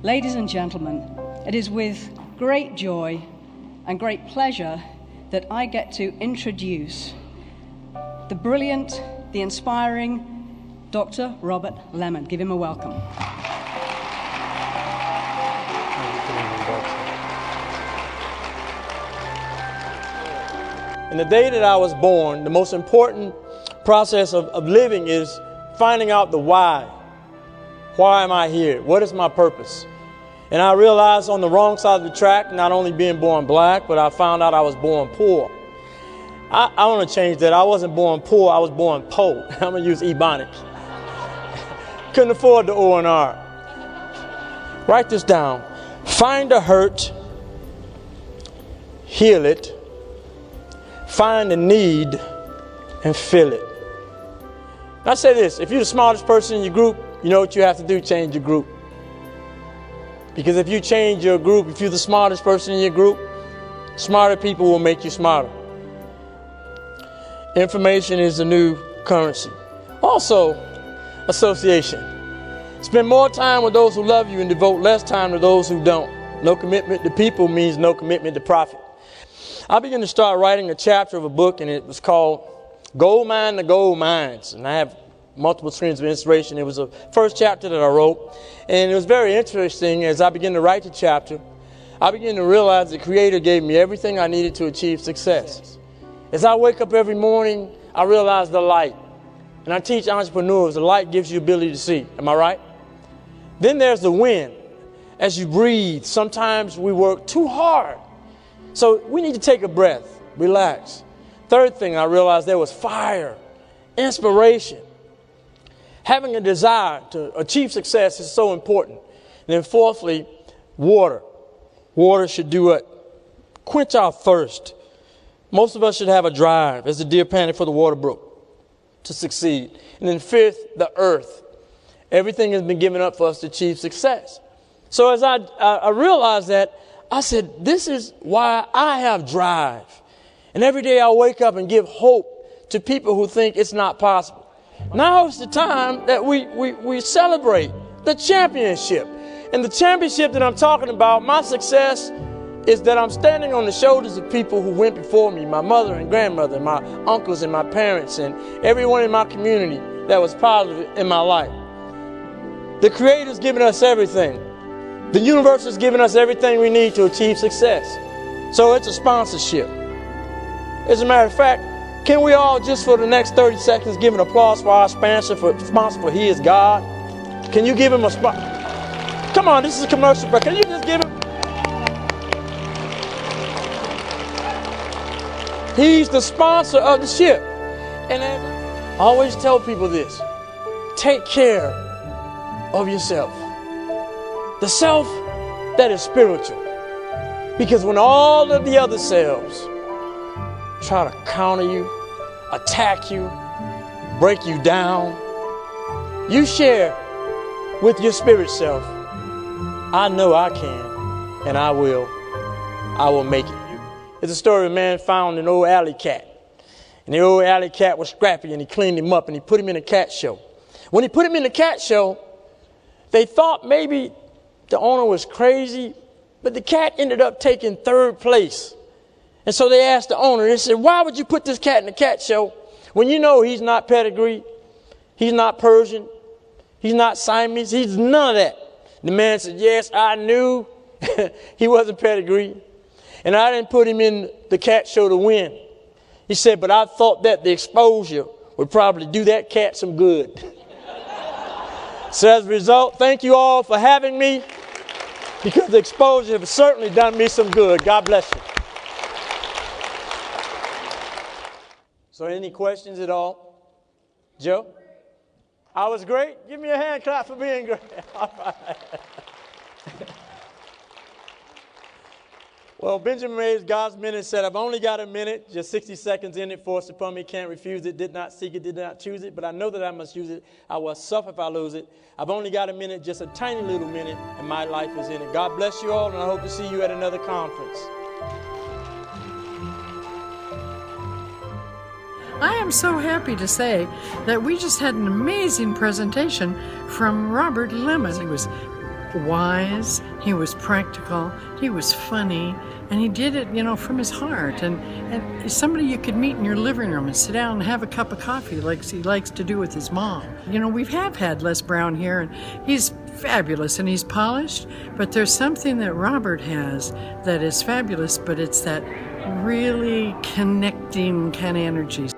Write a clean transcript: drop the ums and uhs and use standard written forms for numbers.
Ladies and gentlemen, it is with great joy and great pleasure that I get to introduce the brilliant, the inspiring Dr. Robert Lemon. Give him a welcome. In the day that I was born, the most important process of living is finding out the why. Why am I here? What is my purpose? And I realized on the wrong side of the track, not only being born black, but I found out I was born poor. I want to change that. I wasn't born poor, I was born po. I'm going to use Ebonic. Couldn't afford the O and R. Write this down. Find the hurt, heal it, find the need, and fill it. Now I say this, if you're the smartest person in your group, you know what you have to do, change your group. Because if you change your group, if you're the smartest person in your group, smarter people will make you smarter. Information is the new currency. Also, association. Spend more time with those who love you and devote less time to those who don't. No commitment to people means no commitment to profit. I began to start writing a chapter of a book, and it was called Gold Mine to Gold Mines. And I have multiple streams of inspiration. It was the first chapter that I wrote. And it was very interesting as I began to write the chapter. I began to realize the Creator gave me everything I needed to achieve success. As I wake up every morning, I realize the light. And I teach entrepreneurs, the light gives you the ability to see. Am I right? Then there's the wind. As you breathe, sometimes we work too hard. So we need to take a breath, relax. Third thing I realized, there was fire, inspiration. Having a desire to achieve success is so important. And then fourthly, water. Water should do what? Quench our thirst. Most of us should have a drive, as the deer panted for the water brook, to succeed. And then fifth, the earth. Everything has been given up for us to achieve success. So as I realized that, I said, this is why I have drive. And every day I wake up and give hope to people who think it's not possible. Now is the time that we celebrate the championship. And the championship that I'm talking about, my success is that I'm standing on the shoulders of people who went before me, my mother and grandmother, my uncles and my parents, and everyone in my community that was positive in my life. The Creator's given us everything. The universe has given us everything we need to achieve success. So it's a sponsorship. As a matter of fact, can we all just for the next 30 seconds give an applause for our sponsor for He is God? Can you give him a spot? Come on, this is a commercial break. Can you just give him? He's the sponsor of the ship. And as I always tell people this, take care of yourself. The self that is spiritual. Because when all of the other selves try to counter you, attack you, break you down, you share with your spirit self, I know I can, and I will make it. It's a story of a man found an old alley cat. And the old alley cat was scrappy, and he cleaned him up, and he put him in a cat show. When he put him in the cat show, they thought maybe the owner was crazy, but the cat ended up taking third place. And so they asked the owner, they said, why would you put this cat in the cat show when you know he's not pedigree, he's not Persian, he's not Siamese, he's none of that? The man said, yes, I knew he wasn't pedigree, and I didn't put him in the cat show to win. He said, but I thought that the exposure would probably do that cat some good. So as a result, thank you all for having me, because the exposure has certainly done me some good. God bless you. So any questions at all? Joe? I was great? Give me a hand clap for being great. All right. Well, Benjamin Ray's God's Minute said, I've only got a minute, just 60 seconds in it, forced upon me, can't refuse it, did not seek it, did not choose it, but I know that I must use it. I will suffer if I lose it. I've only got a minute, just a tiny little minute, and my life is in it. God bless you all, and I hope to see you at another conference. I am so happy to say that we just had an amazing presentation from Robert Lemon. He was wise, he was practical, he was funny, and he did it, from his heart. And he's somebody you could meet in your living room and sit down and have a cup of coffee like he likes to do with his mom. We have had Les Brown here, and he's fabulous and he's polished, but there's something that Robert has that is fabulous, but it's that really connecting kind of energy.